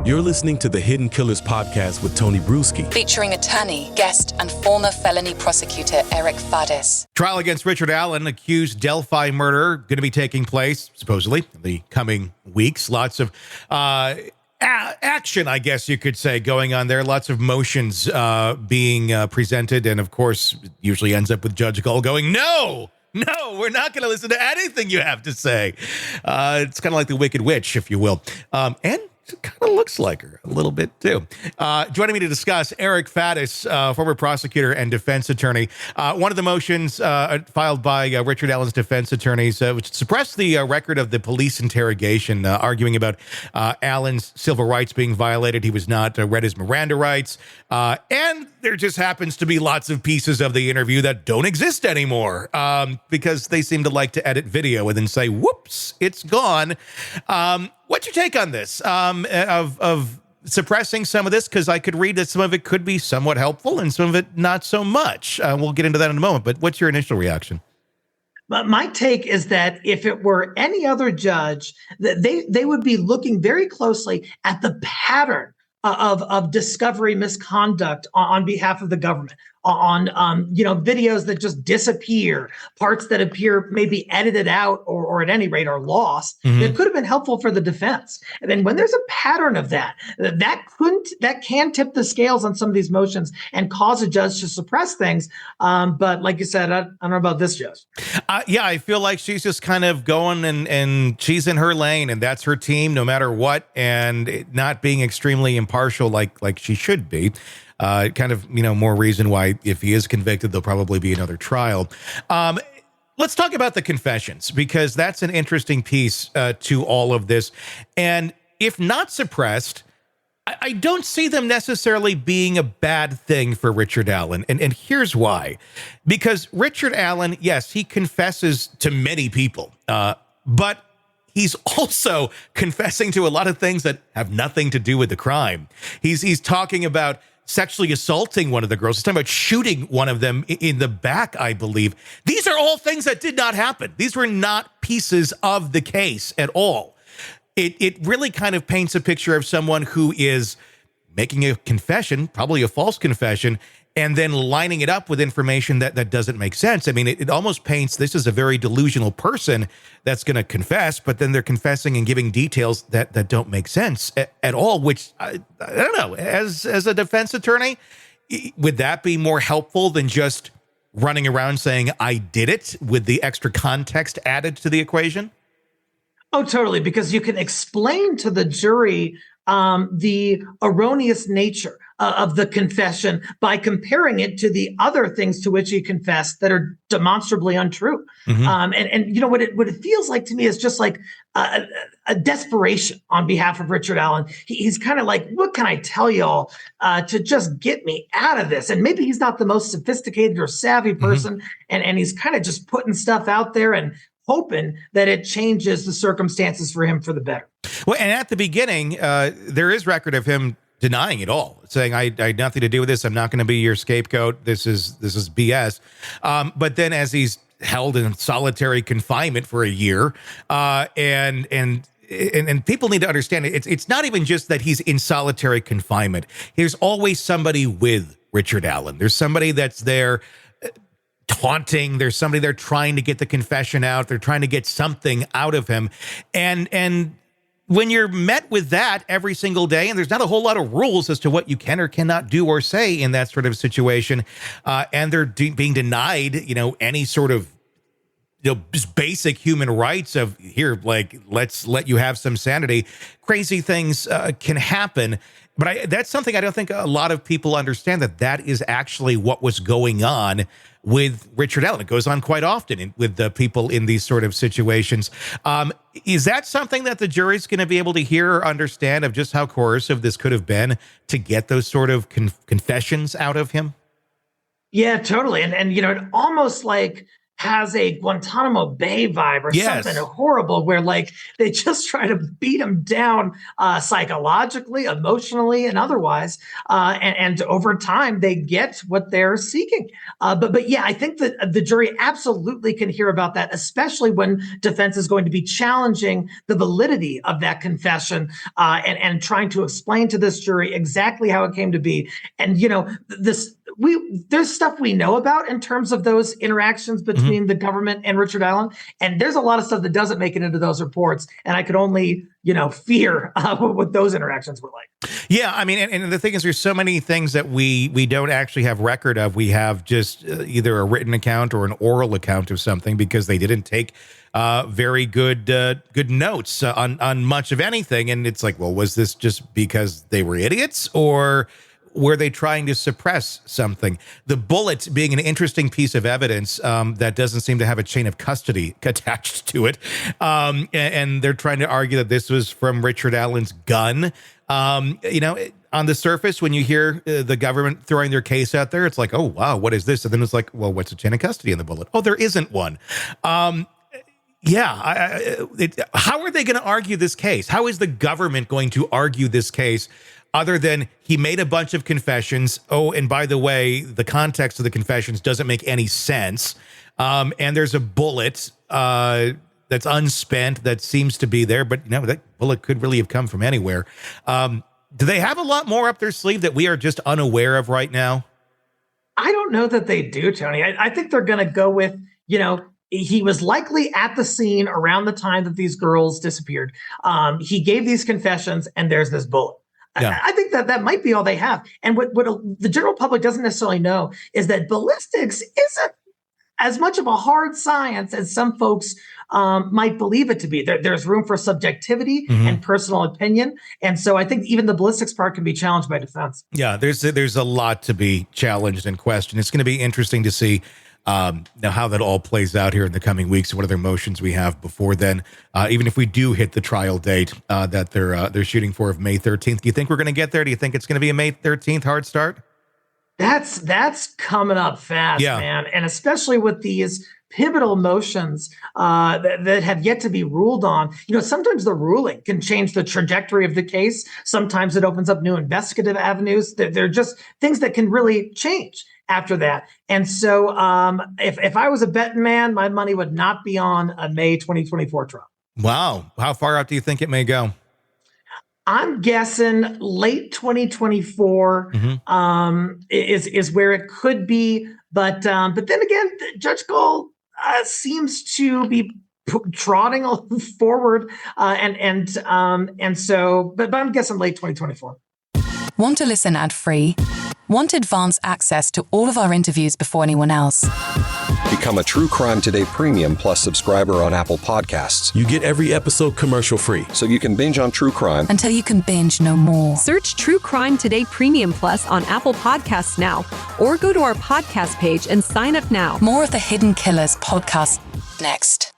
You're listening to the Hidden Killers podcast with Tony Brueski, featuring attorney, guest, and former felony prosecutor Eric Faddis. Trial against Richard Allen, accused Delphi murder, going to be taking place, supposedly, in the coming weeks. Lots of action, I guess you could say, going on there. Lots of motions being presented. And, of course, it usually ends up with Judge Gull going, No, we're not going to listen to anything you have to say. It's kind of like the Wicked Witch, if you will. And it kind of looks like her a little bit, too. Joining me to discuss, Eric Faddis, former prosecutor and defense attorney. One of the motions filed by Richard Allen's defense attorneys, which suppressed the record of the police interrogation, arguing about Allen's civil rights being violated. He was not read his Miranda rights. And there just happens to be lots of pieces of the interview that don't exist anymore because they seem to like to edit video and then say, whoops, it's gone. What's your take on this, of suppressing some of this? Because I could read that some of it could be somewhat helpful and some of it not so much. We'll get into that in a moment. But what's your initial reaction? But my take is that if it were any other judge, they would be looking very closely at the pattern of discovery misconduct on behalf of the government, on videos that just disappear, parts that appear maybe edited out or at any rate are lost. That could have been helpful for the defense. And then when there's a pattern of that can tip the scales on some of these motions and cause a judge to suppress things. But like you said, I don't know about this judge. Yeah, I feel like she's just kind of going and she's in her lane and that's her team no matter what, and it not being extremely impartial like she should be. Kind of, more reason why if he is convicted, there'll probably be another trial. Let's talk about the confessions, because that's an interesting piece to all of this. And if not suppressed, I don't see them necessarily being a bad thing for Richard Allen. And here's why. Because Richard Allen, yes, he confesses to many people, but he's also confessing to a lot of things that have nothing to do with the crime. He's talking about sexually assaulting one of the girls. He's talking about shooting one of them in the back, I believe. These are all things that did not happen. These were not pieces of the case at all. It really kind of paints a picture of someone who is making a confession, probably a false confession, and then lining it up with information that doesn't make sense. I mean, it almost paints this as a very delusional person that's going to confess, but then they're confessing and giving details that don't make sense at all, which I don't know. As a defense attorney, would that be more helpful than just running around saying, I did it, with the extra context added to the equation? Oh, totally. Because you can explain to the jury the erroneous nature of the confession by comparing it to the other things to which he confessed that are demonstrably untrue. And what it feels like to me is just like a desperation on behalf of Richard Allen. He's kind of like, what can I tell y'all to just get me out of this? And maybe he's not the most sophisticated or savvy person, and he's kind of just putting stuff out there and hoping that it changes the circumstances for him for the better. Well, and at the beginning, there is record of him denying it all, saying, I had nothing to do with this. I'm not going to be your scapegoat. This is BS. But then as he's held in solitary confinement for a year, and people need to understand it's not even just that he's in solitary confinement. There's always somebody with Richard Allen. There's somebody that's there taunting. There's somebody there trying to get the confession out. They're trying to get something out of him. And when you're met with that every single day, and there's not a whole lot of rules as to what you can or cannot do or say in that sort of situation, and they're being denied, any sort of, just basic human rights of here, like, let's let you have some sanity. Crazy things can happen. But that's something I don't think a lot of people understand, that is actually what was going on with Richard Allen. It goes on quite often with the people in these sort of situations. Is that something that the jury's going to be able to hear or understand, of just how coercive this could have been to get those sort of confessions out of him? Yeah, totally. And it almost like has a Guantanamo Bay vibe or something horrible where like they just try to beat them down psychologically, emotionally, and otherwise. And over time, they get what they're seeking. But yeah, I think that the jury absolutely can hear about that, especially when defense is going to be challenging the validity of that confession and trying to explain to this jury exactly how it came to be. And, there's stuff we know about in terms of those interactions between the government and Richard Allen. And there's a lot of stuff that doesn't make it into those reports. And I could only, fear what those interactions were like. Yeah. I mean, and the thing is, there's so many things that we don't actually have record of. We have just either a written account or an oral account of something because they didn't take very good notes on much of anything. And it's like, well, was this just because they were idiots, or were they trying to suppress something? The bullet being an interesting piece of evidence that doesn't seem to have a chain of custody attached to it. And they're trying to argue that this was from Richard Allen's gun. On the surface, when you hear the government throwing their case out there, it's like, oh, wow, what is this? And then it's like, well, what's the chain of custody in the bullet? Oh, there isn't one. How are they going to argue this case? How is the government going to argue this case other than he made a bunch of confessions? Oh, and by the way, the context of the confessions doesn't make any sense. And there's a bullet that's unspent that seems to be there, but that bullet could really have come from anywhere. Do they have a lot more up their sleeve that we are just unaware of right now? I don't know that they do, Tony. I think they're going to go with, he was likely at the scene around the time that these girls disappeared. He gave these confessions, and there's this bullet. Yeah. I think that might be all they have. And what the general public doesn't necessarily know is that ballistics isn't as much of a hard science as some folks might believe it to be. There's room for subjectivity and personal opinion. And so I think even the ballistics part can be challenged by defense. Yeah, there's a lot to be challenged and questioned. It's going to be interesting to see now how that all plays out here in the coming weeks, what other motions we have before then, even if we do hit the trial date that they're shooting for of May 13th. Do you think we're going to get there? Do you think it's going to be a May 13th hard start? That's coming up fast, man. And especially with these pivotal motions that have yet to be ruled on. Sometimes the ruling can change the trajectory of the case. Sometimes it opens up new investigative avenues. They're just things that can really change after that. And so if I was a betting man, my money would not be on a May 2024 trial. Wow. How far out do you think it may go? I'm guessing late 2024 is where it could be. But then again, Judge Gold seems to be trotting forward. And so, but I'm guessing late 2024. Want to listen ad-free? Want advanced access to all of our interviews before anyone else? Become a True Crime Today Premium Plus subscriber on Apple Podcasts. You get every episode commercial free. So you can binge on true crime until you can binge no more. Search True Crime Today Premium Plus on Apple Podcasts now, or go to our podcast page and sign up now. More of the Hidden Killers podcast next.